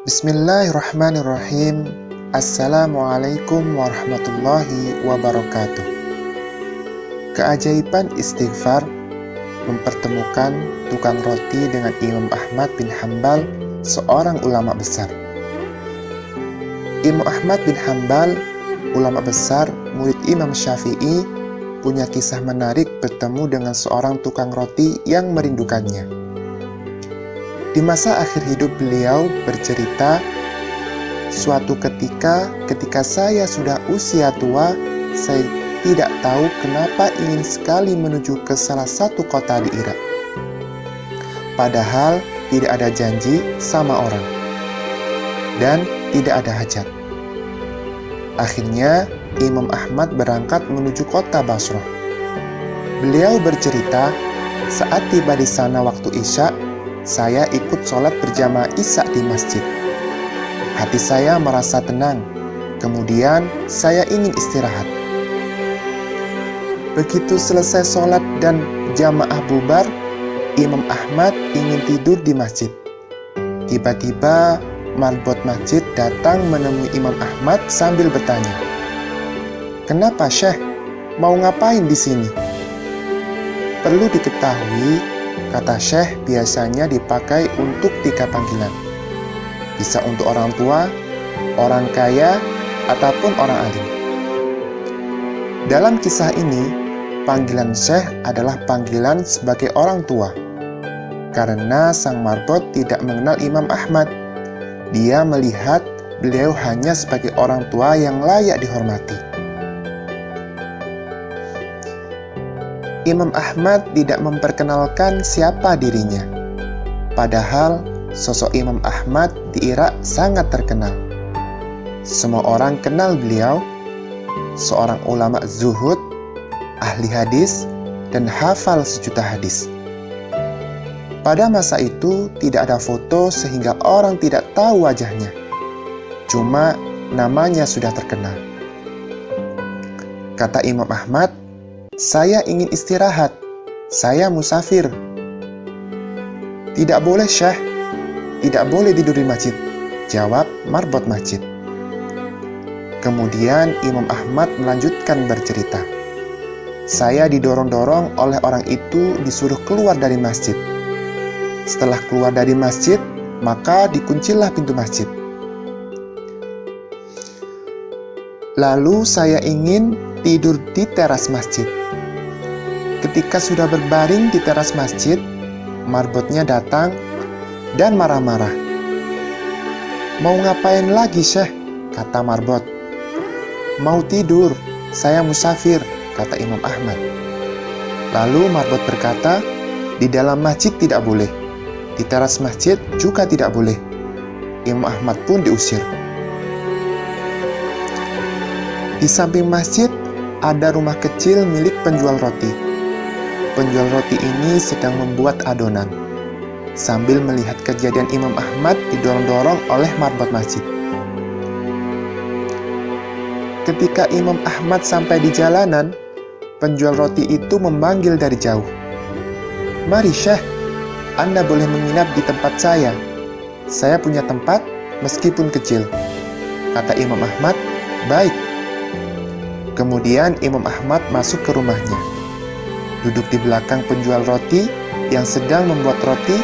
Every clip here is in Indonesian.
Bismillahirrahmanirrahim. Assalamualaikum warahmatullahi wabarakatuh. Keajaiban istighfar mempertemukan tukang roti dengan Imam Ahmad bin Hanbal, seorang ulama besar. Imam Ahmad bin Hanbal, ulama besar, murid Imam Syafi'i, punya kisah menarik bertemu dengan seorang tukang roti yang merindukannya. Di masa akhir hidup beliau bercerita, suatu ketika saya sudah usia tua, saya tidak tahu kenapa ingin sekali menuju ke salah satu kota di Irak. Padahal tidak ada janji sama orang, dan tidak ada hajat. Akhirnya Imam Ahmad berangkat menuju kota Basrah. Beliau bercerita, saat tiba di sana waktu Isya, saya ikut sholat berjamaah Isya di masjid. Hati saya merasa tenang. Kemudian saya ingin istirahat. Begitu selesai sholat dan jamaah bubar, Imam Ahmad ingin tidur di masjid. Tiba-tiba marbot masjid datang menemui Imam Ahmad sambil bertanya, "Kenapa, Syekh? Mau ngapain di sini?" Perlu diketahui, kata Syekh biasanya dipakai untuk 3 panggilan. Bisa untuk orang tua, orang kaya, ataupun orang alim. Dalam kisah ini, panggilan Syekh adalah panggilan sebagai orang tua. Karena sang marbot tidak mengenal Imam Ahmad, dia melihat beliau hanya sebagai orang tua yang layak dihormati. Imam Ahmad tidak memperkenalkan siapa dirinya. Padahal sosok Imam Ahmad di Irak sangat terkenal. Semua orang kenal beliau, seorang ulama zuhud, ahli hadis, dan hafal sejuta hadis. Pada masa itu tidak ada foto sehingga orang tidak tahu wajahnya. Cuma namanya sudah terkenal. Kata Imam Ahmad, "Saya ingin istirahat. Saya musafir." "Tidak boleh, Syekh. Tidak boleh tidur di masjid," jawab marbot masjid. Kemudian Imam Ahmad melanjutkan bercerita. "Saya didorong-dorong oleh orang itu disuruh keluar dari masjid. Setelah keluar dari masjid, maka dikuncilah pintu masjid. Lalu saya ingin tidur di teras masjid. Ketika sudah berbaring di teras masjid, marbotnya datang dan marah-marah. 'Mau ngapain lagi, Syekh?' kata marbot. 'Mau tidur, saya musafir,' kata Imam Ahmad. Lalu marbot berkata, 'Di dalam masjid tidak boleh, di teras masjid juga tidak boleh.' Imam Ahmad pun diusir. Di samping masjid ada rumah kecil milik penjual roti. Penjual roti ini sedang membuat adonan, sambil melihat kejadian Imam Ahmad didorong-dorong oleh marbot masjid. Ketika Imam Ahmad sampai di jalanan, penjual roti itu memanggil dari jauh, "Mari, Syekh, Anda boleh menginap di tempat saya. Saya punya tempat meskipun kecil." Kata Imam Ahmad, "Baik." Kemudian Imam Ahmad masuk ke rumahnya. Duduk di belakang penjual roti yang sedang membuat roti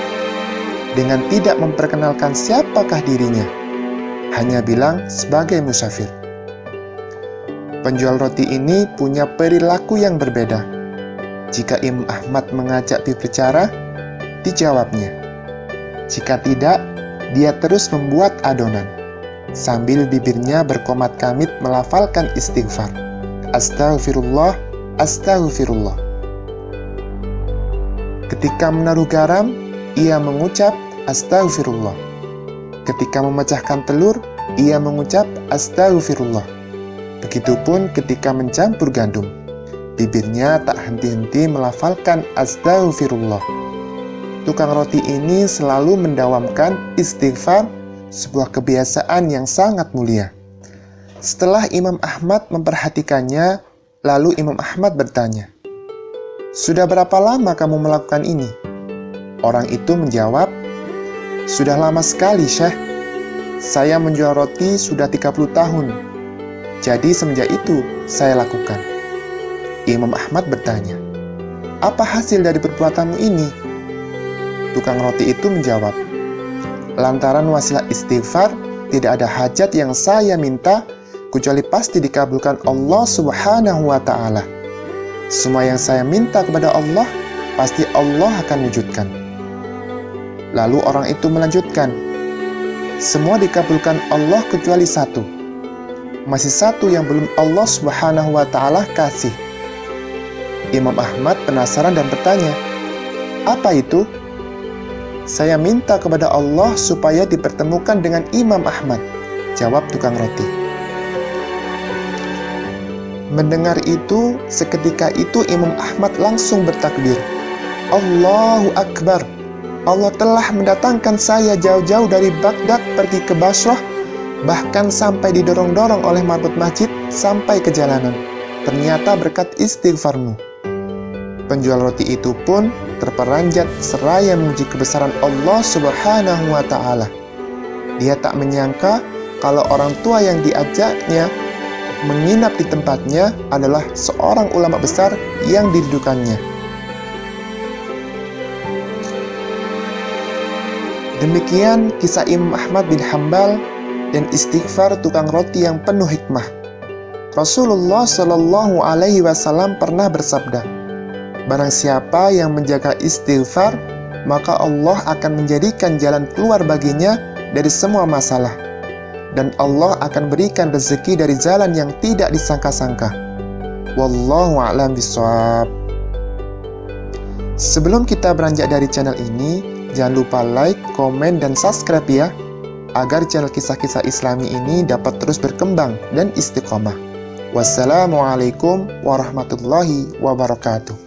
dengan tidak memperkenalkan siapakah dirinya. Hanya bilang sebagai musafir. Penjual roti ini punya perilaku yang berbeda. Jika Imam Ahmad mengajak berbicara, dijawabnya. Jika tidak, dia terus membuat adonan. Sambil bibirnya berkomat-kamit melafalkan istighfar. Astaghfirullah, astaghfirullah. Ketika menaruh garam, ia mengucap astaghfirullah. Ketika memecahkan telur, ia mengucap astaghfirullah. Begitupun ketika mencampur gandum, bibirnya tak henti-henti melafalkan astaghfirullah. Tukang roti ini selalu mendawamkan istighfar, sebuah kebiasaan yang sangat mulia. Setelah Imam Ahmad memperhatikannya, lalu Imam Ahmad bertanya, "Sudah berapa lama kamu melakukan ini?" Orang itu menjawab, "Sudah lama sekali, Syekh. Saya menjual roti sudah 30 tahun. Jadi semenjak itu saya lakukan. Imam Ahmad bertanya, apa hasil dari perbuatanmu ini? Tukang roti itu menjawab, lantaran wasilah istighfar, tidak ada hajat yang saya minta, kecuali pasti dikabulkan Allah Subhanahu wa Ta'ala. Semua yang saya minta kepada Allah, pasti Allah akan wujudkan. Lalu orang itu melanjutkan, semua dikabulkan Allah kecuali satu. Masih satu yang belum Allah Subhanahu wa Ta'ala kasih. Imam Ahmad penasaran dan bertanya, apa itu? Saya minta kepada Allah supaya dipertemukan dengan Imam Ahmad, jawab tukang roti. Mendengar itu, seketika itu Imam Ahmad langsung bertakbir, Allahu Akbar. Allah telah mendatangkan saya jauh-jauh dari Baghdad pergi ke Basrah, bahkan sampai didorong-dorong oleh marbot masjid sampai ke jalanan. Ternyata berkat istighfarmu. Penjual roti itu pun terperanjat seraya memuji kebesaran Allah Subhanahu wa Ta'ala. Dia tak menyangka kalau orang tua yang diajaknya menginap di tempatnya adalah seorang ulama besar yang didudukannya. Demikian kisah Imam Ahmad bin Hanbal dan istighfar tukang roti yang penuh hikmah. Rasulullah Shallallahu Alaihi Wasallam pernah bersabda, barang siapa yang menjaga istighfar, maka Allah akan menjadikan jalan keluar baginya dari semua masalah. Dan Allah akan berikan rezeki dari jalan yang tidak disangka-sangka. Wallahu a'lam bishawab. Sebelum kita beranjak dari channel ini, jangan lupa like, komen, dan subscribe ya, agar channel kisah-kisah Islami ini dapat terus berkembang dan istiqomah. Wassalamualaikum warahmatullahi wabarakatuh.